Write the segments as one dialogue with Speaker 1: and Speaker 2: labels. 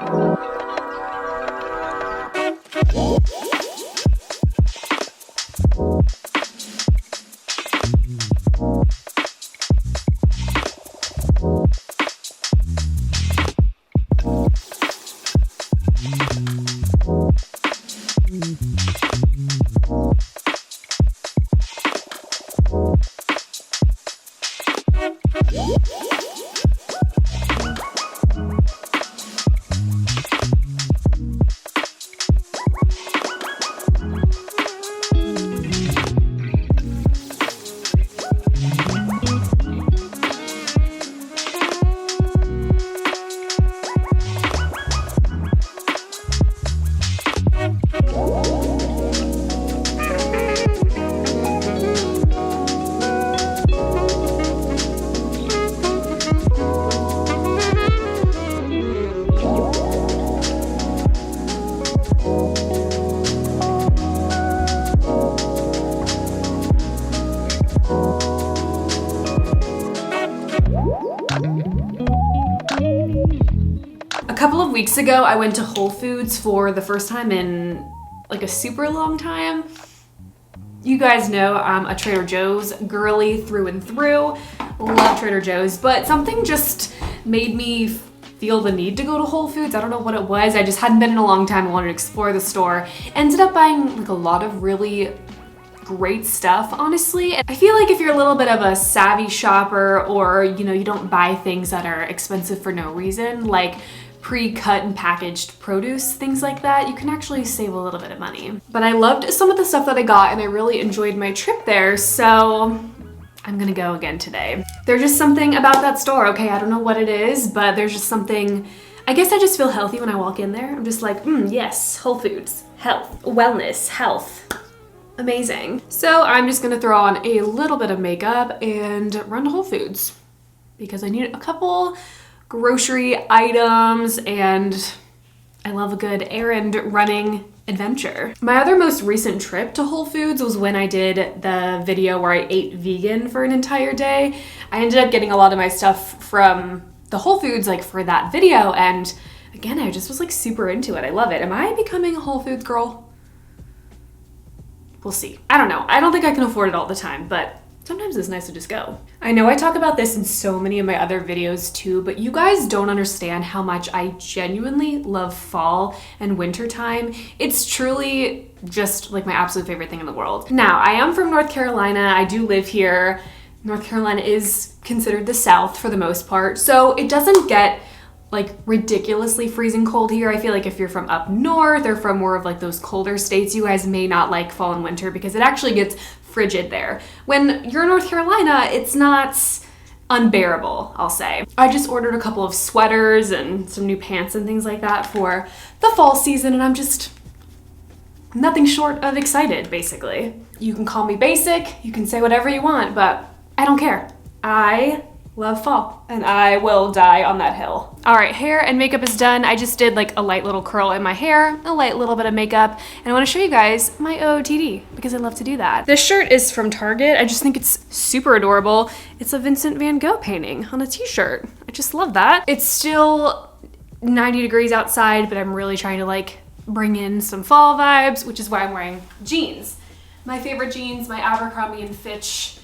Speaker 1: A couple of weeks ago, I went to Whole Foods for the first time in like a super long time. You guys know I'm a Trader Joe's girly through and through. Love Trader Joe's, but something just made me feel the need to go to Whole Foods. I don't know what it was. I just hadn't been in a long time. I wanted to explore the store. Ended up buying like a lot of really great stuff, honestly. I feel like if you're a little bit of a savvy shopper, or you don't buy things that are expensive for no reason, like pre-cut and packaged produce, things like that, you can actually save a little bit of money. But I loved some of the stuff that I got and I really enjoyed my trip there, so I'm gonna go again today. There's just something about that store, okay? I don't know what it is, but there's just something, I guess I just feel healthy when I walk in there. I'm just like, yes, Whole Foods, health, wellness, health. Amazing. So I'm just gonna throw on a little bit of makeup and run to Whole Foods because I need a couple grocery items and I love a good errand running adventure. My other most recent trip to Whole Foods was when I did the video where I ate vegan for an entire day. I ended up getting a lot of my stuff from the Whole Foods like for that video, and again, I just was like super into it. I love it. Am I becoming a Whole Foods girl? We'll see. I don't know. I don't think I can afford it all the time, but sometimes it's nice to just go. I know I talk about this in so many of my other videos too, but you guys don't understand how much I genuinely love fall and winter time. It's truly just like my absolute favorite thing in the world. Now, I am from North Carolina. I do live here. North Carolina is considered the South for the most part, so it doesn't get like ridiculously freezing cold here. I feel like if you're from up north or from more of like those colder states, you guys may not like fall and winter because it actually gets frigid there. When you're in North Carolina, it's not unbearable, I'll say. I just ordered a couple of sweaters and some new pants and things like that for the fall season, and I'm just nothing short of excited, basically. You can call me basic, you can say whatever you want, but I don't care. I love fall, and I will die on that hill. All right, hair and makeup is done. I just did like a light little curl in my hair, a light little bit of makeup, and I wanna show you guys my OOTD because I love to do that. This shirt is from Target. I just think it's super adorable. It's a Vincent van Gogh painting on a t-shirt. I just love that. It's still 90 degrees outside, but I'm really trying to like bring in some fall vibes, which is why I'm wearing jeans. My favorite jeans, my Abercrombie & Fitch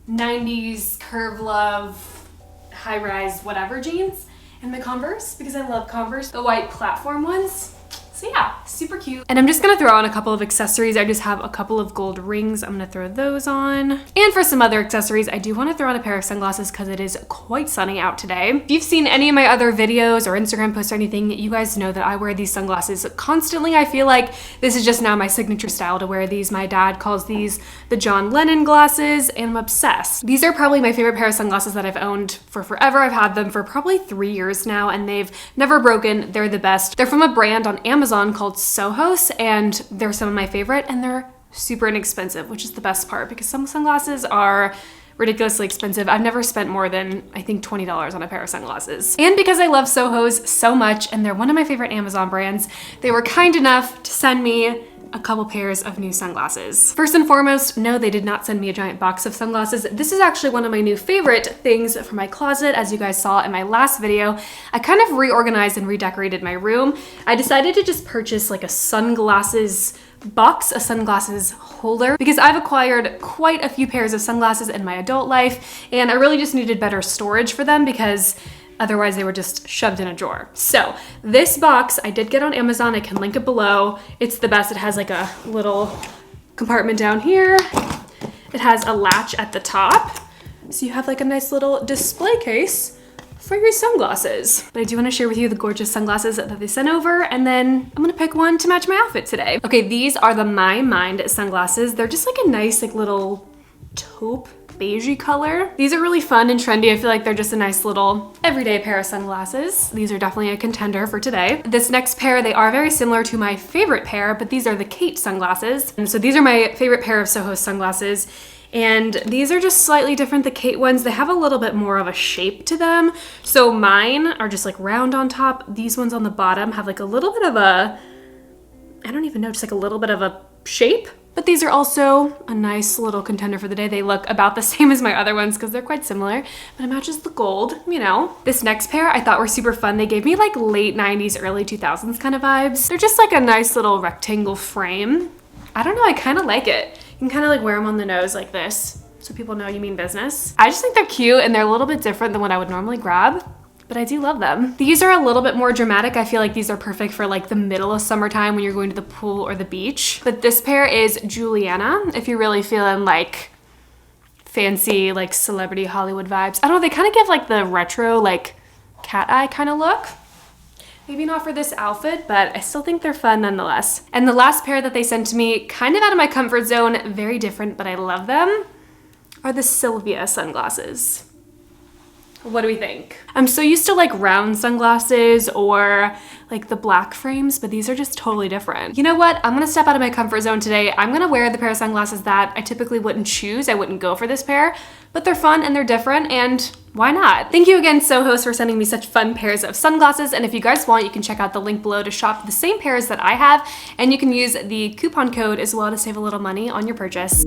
Speaker 1: 90s Curve Love high-rise whatever jeans, and my Converse because I love Converse, the white platform ones. So yeah, super cute. And I'm just gonna throw on a couple of accessories. I just have a couple of gold rings. I'm gonna throw those on. And for some other accessories, I do wanna throw on a pair of sunglasses because it is quite sunny out today. If you've seen any of my other videos or Instagram posts or anything, you guys know that I wear these sunglasses constantly. I feel like this is just now my signature style to wear these. My dad calls these the John Lennon glasses, and I'm obsessed. These are probably my favorite pair of sunglasses that I've owned for forever. I've had them for probably 3 years now, and they've never broken. They're the best. They're from a brand on Amazon called Sojos, and they're some of my favorite, and they're super inexpensive, which is the best part because some sunglasses are ridiculously expensive. I've never spent more than, I think, $20 on a pair of sunglasses. And because I love Sojos so much, and they're one of my favorite Amazon brands, they were kind enough to send me a couple pairs of new sunglasses. First and foremost, no, they did not send me a giant box of sunglasses. This is actually one of my new favorite things for my closet. As you guys saw in my last video, I kind of reorganized and redecorated my room. I decided to just purchase like a sunglasses box, a sunglasses holder, because I've acquired quite a few pairs of sunglasses in my adult life, and I really just needed better storage for them because otherwise they were just shoved in a drawer. So this box I did get on Amazon. I can link it below. It's the best. It has like a little compartment down here. It has a latch at the top. So you have like a nice little display case for your sunglasses. But I do want to share with you the gorgeous sunglasses that they sent over, and then I'm gonna pick one to match my outfit today. Okay, these are the My Mind sunglasses. They're just like a nice like little taupe beigey color. These are really fun and trendy. I feel like they're just a nice little everyday pair of sunglasses. These are definitely a contender for today. This next pair, they are very similar to my favorite pair, but these are the Kate sunglasses. And so these are my favorite pair of Soho sunglasses. And these are just slightly different. The Kate ones, they have a little bit more of a shape to them. So mine are just like round on top. These ones on the bottom have like a little bit of a, I don't even know, just like a little bit of a shape. But these are also a nice little contender for the day. They look about the same as my other ones because they're quite similar, but it matches the gold, you know. This next pair I thought were super fun. They gave me like late 90s, early 2000s kind of vibes. They're just like a nice little rectangle frame. I don't know, I kind of like it. You can kind of like wear them on the nose like this so people know you mean business. I just think they're cute and they're a little bit different than what I would normally grab, but I do love them. These are a little bit more dramatic. I feel like these are perfect for like the middle of summertime when you're going to the pool or the beach. But this pair is Juliana, if you're really feeling like fancy, like celebrity Hollywood vibes. I don't know, they kind of give like the retro, like cat eye kind of look. Maybe not for this outfit, but I still think they're fun nonetheless. And the last pair that they sent to me, kind of out of my comfort zone, very different, but I love them, are the Sylvia sunglasses. What do we think? I'm so used to like round sunglasses or like the black frames, but these are just totally different. You know what? I'm gonna step out of my comfort zone today. I'm gonna wear the pair of sunglasses that I typically wouldn't choose. I wouldn't go for this pair, but they're fun and they're different, and why not? Thank you again, Sohos, for sending me such fun pairs of sunglasses. And if you guys want, you can check out the link below to shop the same pairs that I have, and you can use the coupon code as well to save a little money on your purchase.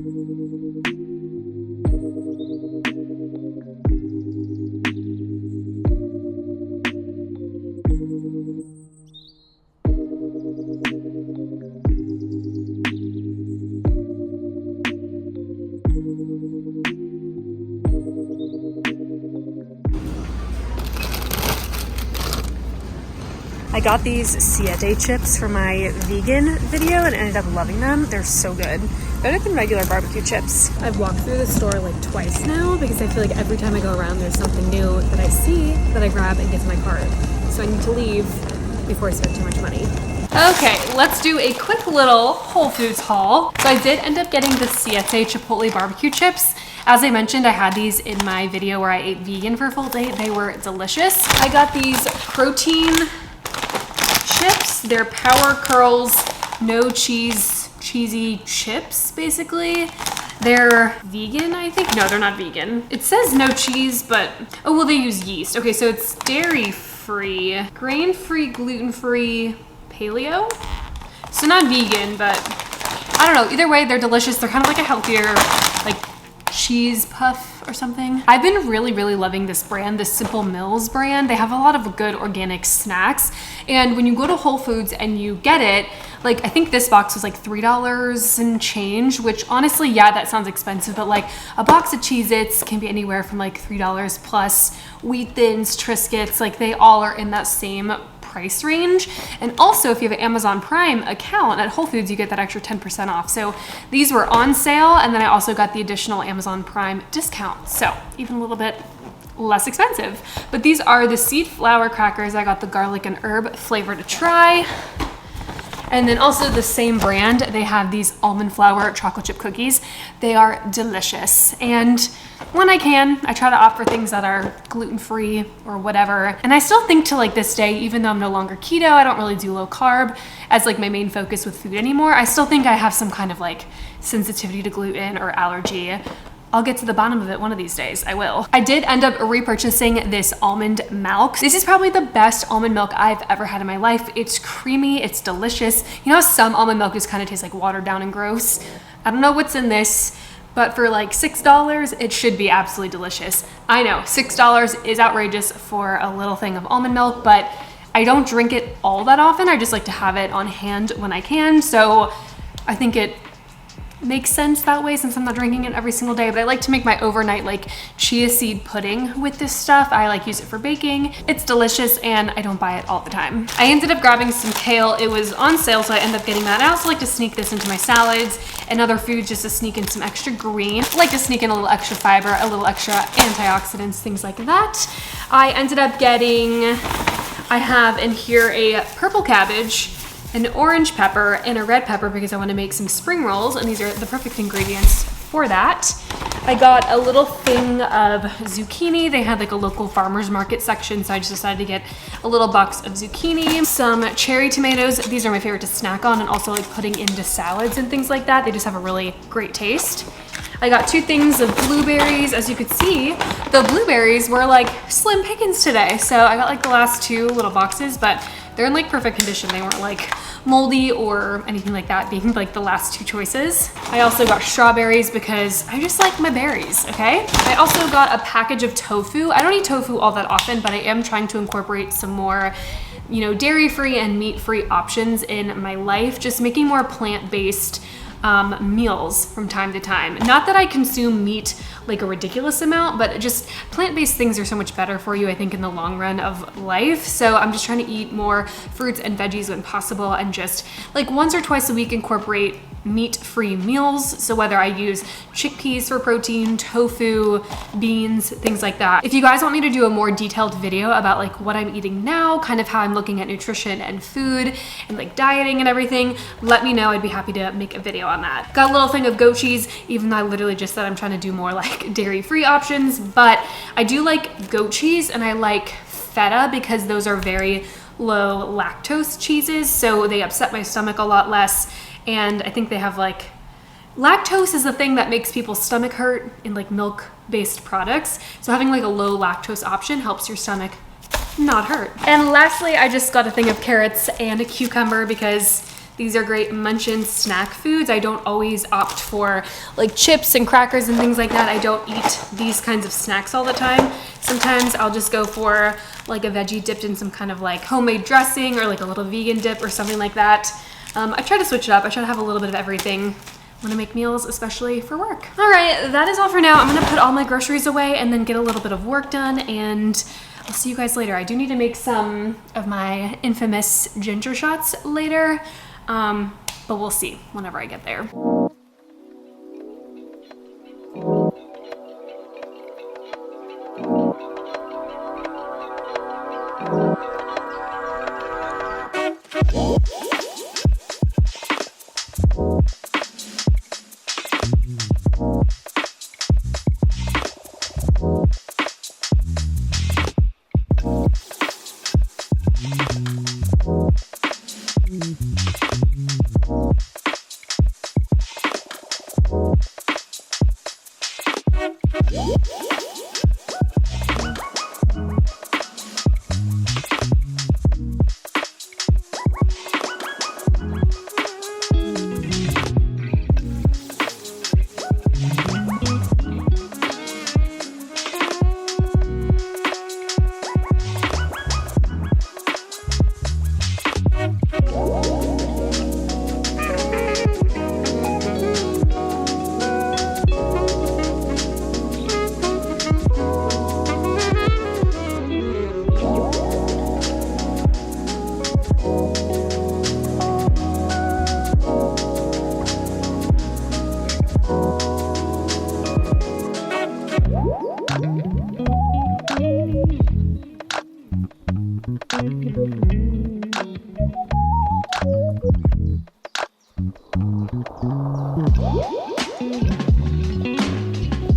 Speaker 1: I got these siete chips for my vegan video and ended up loving them. They're so good. Better than regular barbecue chips. I've walked through the store like twice now because I feel like every time I go around there's something new that I see that I grab and get to my cart. So I need to leave before I spend too much money. Okay, let's do a quick little Whole Foods haul. So I did end up getting the siete chipotle barbecue chips. As I mentioned, I had these in my video where I ate vegan for a full day. They were delicious. I got these protein chips. They're Power Curls, no cheese, cheesy chips, basically. They're vegan, I think. No, they're not vegan. It says no cheese, but, oh, well, they use yeast. Okay, so it's dairy-free, grain-free, gluten-free, paleo. So not vegan, but I don't know. Either way, they're delicious. They're kind of like a healthier, like, cheese puff or something. I've been really loving this brand, the Simple Mills brand. They have a lot of good organic snacks, and when you go to Whole Foods and you get it, like I think this box was like $3 and change, which honestly, yeah, that sounds expensive, but like a box of Cheez-Its can be anywhere from like $3 plus. Wheat Thins, Triscuits, like they all are in that same price range. And also, if you have an Amazon Prime account at Whole Foods, you get that extra 10% off. So these were on sale, and then I also got the additional Amazon Prime discount, so even a little bit less expensive. But these are the seed flour crackers. I got the garlic and herb flavor to try. And then also the same brand, they have these almond flour chocolate chip cookies. They are delicious. And when I can, I try to opt for things that are gluten-free or whatever. And I still think to like this day, even though I'm no longer keto, I don't really do low carb as like my main focus with food anymore. I still think I have some kind of like sensitivity to gluten or allergy. I'll get to the bottom of it one of these days. I will. I did end up repurchasing this almond milk. This is probably the best almond milk I've ever had in my life. It's creamy, it's delicious. You know how some almond milk just kind of tastes like watered down and gross? I don't know what's in this, but for like $6, it should be absolutely delicious. I know, $6 is outrageous for a little thing of almond milk, but I don't drink it all that often. I just like to have it on hand when I can. So I think it makes sense that way since I'm not drinking it every single day. But I like to make my overnight like chia seed pudding with this stuff. I like use it for baking. It's delicious and I don't buy it all the time. I ended up grabbing some kale. It was on sale, so I ended up getting that. I also like to sneak this into my salads and other foods just to sneak in some extra green. I like to sneak in a little extra fiber, a little extra antioxidants, things like that. I ended up getting, I have in here a purple cabbage, an orange pepper, and a red pepper because I want to make some spring rolls, and these are the perfect ingredients for that. I got a little thing of zucchini. They had like a local farmer's market section, so I just decided to get a little box of zucchini. Some cherry tomatoes. These are my favorite to snack on and also like putting into salads and things like that. They just have a really great taste. I got 2 things of blueberries. As you could see, the blueberries were like slim pickings today. So I got like the last 2 little boxes, but they're in like perfect condition. They weren't like moldy or anything like that, being like the last 2 choices. I also got strawberries because I just like my berries, okay? I also got a package of tofu. I don't eat tofu all that often, but I am trying to incorporate some more, you know, dairy-free and meat-free options in my life, just making more plant-based meals from time to time. Not that I consume meat like a ridiculous amount, but just plant-based things are so much better for you, I think, in the long run of life. So I'm just trying to eat more fruits and veggies when possible and just like once or twice a week incorporate meat-free meals. So whether I use chickpeas for protein, tofu, beans, things like that. If you guys want me to do a more detailed video about like what I'm eating now, kind of how I'm looking at nutrition and food and like dieting and everything, let me know. I'd be happy to make a video on that. Got a little thing of goat cheese, even though I literally just said I'm trying to do more like dairy-free options, but I do like goat cheese and I like feta because those are very low lactose cheeses, so they upset my stomach a lot less. And I think they have like, lactose is the thing that makes people's stomach hurt in like milk-based products. So having like a low lactose option helps your stomach not hurt. And lastly, I just got a thing of carrots and a cucumber because these are great munch-in snack foods. I don't always opt for like chips and crackers and things like that. I don't eat these kinds of snacks all the time. Sometimes I'll just go for like a veggie dipped in some kind of like homemade dressing or like a little vegan dip or something like that. I try to switch it up. I try to have a little bit of everything when I make meals, especially for work. All right, that is all for now. I'm gonna put all my groceries away and then get a little bit of work done, and I'll see you guys later. I do need to make some of my infamous ginger shots later, but we'll see whenever I get there.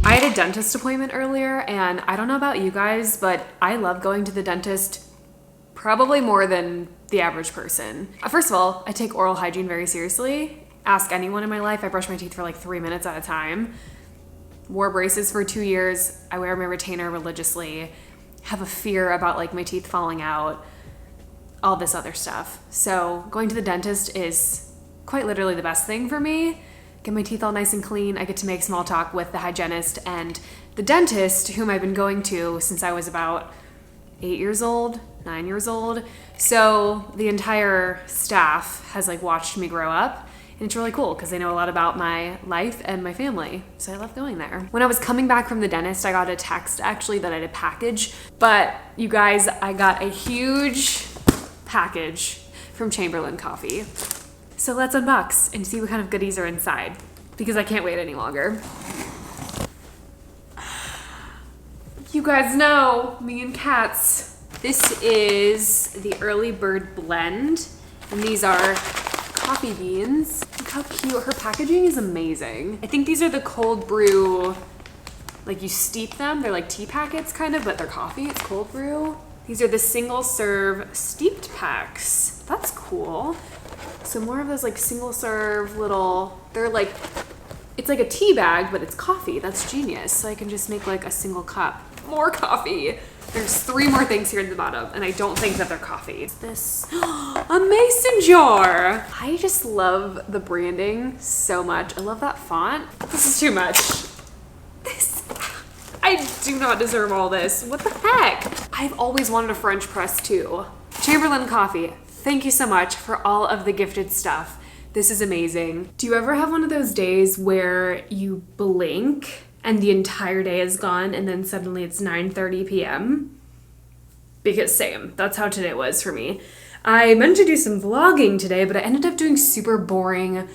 Speaker 1: I had a dentist appointment earlier, and I don't know about you guys, but I love going to the dentist probably more than the average person. First of all, I take oral hygiene very seriously. Ask anyone in my life, I brush my teeth for like 3 minutes at a time. wore braces for 2 years. I wear my retainer religiously, have a fear about like my teeth falling out, all this other stuff. So going to the dentist is quite literally the best thing for me. Get my teeth all nice and clean. I get to make small talk with the hygienist and the dentist, whom I've been going to since I was about 8 years old, 9 years old. So the entire staff has like watched me grow up, and it's really cool because they know a lot about my life and my family. So I love going there. When I was coming back from the dentist, I got a text actually that I had a package, but you guys, I got a huge package from Chamberlain Coffee. So let's unbox and see what kind of goodies are inside because I can't wait any longer. You guys know me and cats. This is the Early Bird Blend, and these are coffee beans. Look how cute. Her packaging is amazing. I think these are the cold brew, like you steep them. They're like tea packets kind of, but they're coffee. It's cold brew. These are the single serve steeped packs. That's cool. So more of those like single serve little, they're like, it's like a tea bag, but it's coffee. That's genius. So I can just make like a single cup. More coffee. There's 3 more things here at the bottom, and I don't think that they're coffee. This, a mason jar. I just love the branding so much. I love that font. This is too much. I do not deserve all this. What the heck? I've always wanted a French press too. Chamberlain Coffee, thank you so much for all of the gifted stuff. This is amazing. Do you ever have one of those days where you blink and the entire day is gone and then suddenly it's 9:30 p.m.? Because same, that's how today was for me. I meant to do some vlogging today, but I ended up doing super boring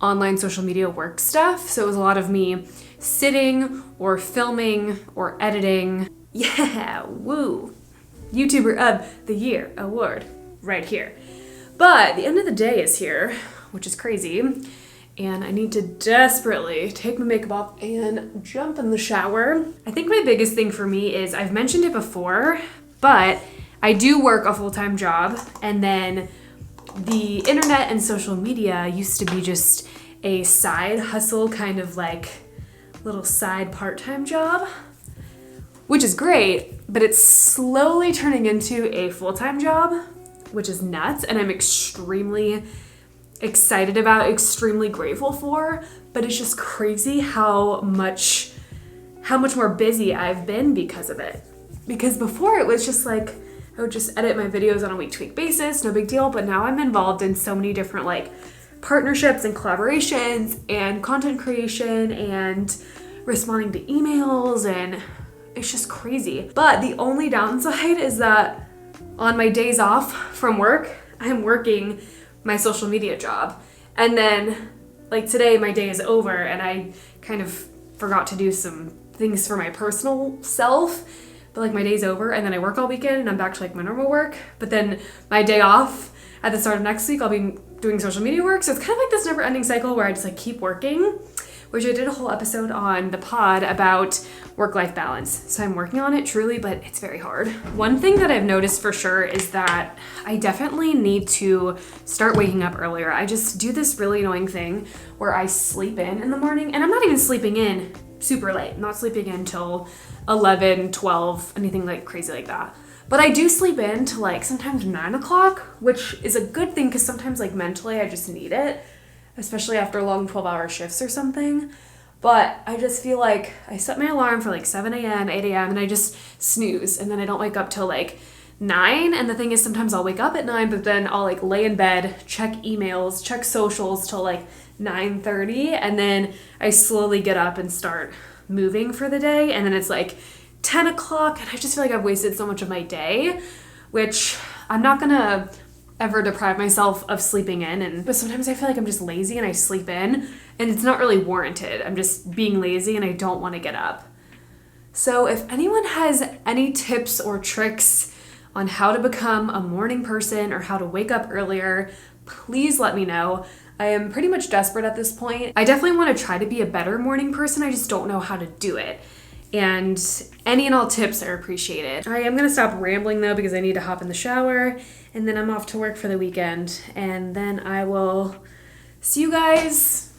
Speaker 1: online social media work stuff. So it was a lot of me sitting or filming or editing. Yeah, woo. YouTuber of the Year award right here. But the end of the day is here, which is crazy. And I need to desperately take my makeup off and jump in the shower. I think my biggest thing for me is, I've mentioned it before, but I do work a full-time job, and then the internet and social media used to be just a side hustle, kind of like little side part-time job, which is great, but it's slowly turning into a full-time job, which is nuts, and I'm extremely excited about, extremely grateful for, but it's just crazy how much more busy I've been because of it. Because before it was just like, I would just edit my videos on a week-to-week basis, no big deal, but now I'm involved in so many different like partnerships and collaborations and content creation and responding to emails, and it's just crazy. But the only downside is that on my days off from work, I'm working my social media job. And then like today my day is over and I kind of forgot to do some things for my personal self, but like my day's over and then I work all weekend and I'm back to like my normal work. But then my day off at the start of next week, I'll be doing social media work. So it's kind of like this never ending cycle where I just like keep working, which I did a whole episode on the pod about work-life balance. So I'm working on it truly, but it's very hard. One thing that I've noticed for sure is that I definitely need to start waking up earlier. I just do this really annoying thing where I sleep in the morning, and I'm not even sleeping in super late. I'm not sleeping in till 11, 12, anything like crazy like that. But I do sleep in to like sometimes 9 o'clock, which is a good thing because sometimes like mentally I just need it, especially after long 12-hour shifts or something. But I just feel like I set my alarm for like 7 a.m., 8 a.m., and I just snooze, and then I don't wake up till like 9. And the thing is, sometimes I'll wake up at 9, but then I'll like lay in bed, check emails, check socials till like 9:30, and then I slowly get up and start moving for the day, and then it's like 10 o'clock, and I just feel like I've wasted so much of my day, which I'm not gonna ever deprive myself of sleeping in, but sometimes I feel like I'm just lazy and I sleep in, and it's not really warranted. I'm just being lazy and I don't want to get up. So if anyone has any tips or tricks on how to become a morning person or how to wake up earlier, please let me know. I am pretty much desperate at this point. I definitely want to try to be a better morning person. I just don't know how to do it. And any and all tips are appreciated. I am gonna stop rambling though because I need to hop in the shower, and then I'm off to work for the weekend, and then I will see you guys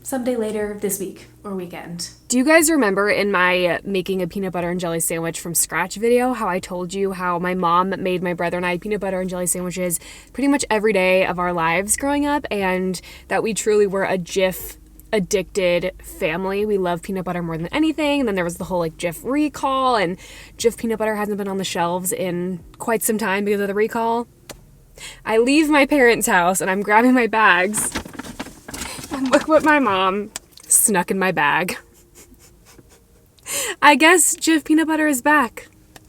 Speaker 1: someday later this week or weekend. Do you guys remember in my making a peanut butter and jelly sandwich from scratch video how I told you how my mom made my brother and I peanut butter and jelly sandwiches pretty much every day of our lives growing up, and that we truly were a Jif addicted family? We love peanut butter more than anything. And then there was the whole like Jif recall, and Jif peanut butter hasn't been on the shelves in quite some time because of the recall. I leave my parents' house and I'm grabbing my bags. And look what my mom snuck in my bag. I guess Jif peanut butter is back.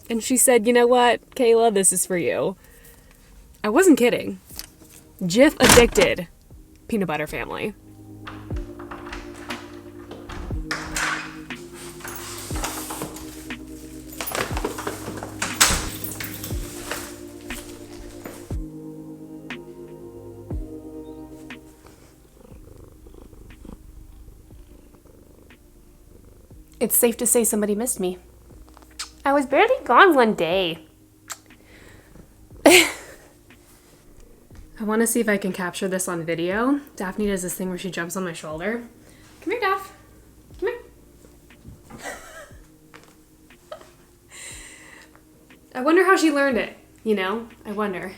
Speaker 1: And she said, you know what, Kayla, this is for you. I wasn't kidding. Jif addicted peanut butter family. It's safe to say somebody missed me. I was barely gone one day. I want to see if I can capture this on video. Daphne does this thing where she jumps on my shoulder. Come here, Daph. Come here. I wonder how she learned it, you know? I wonder.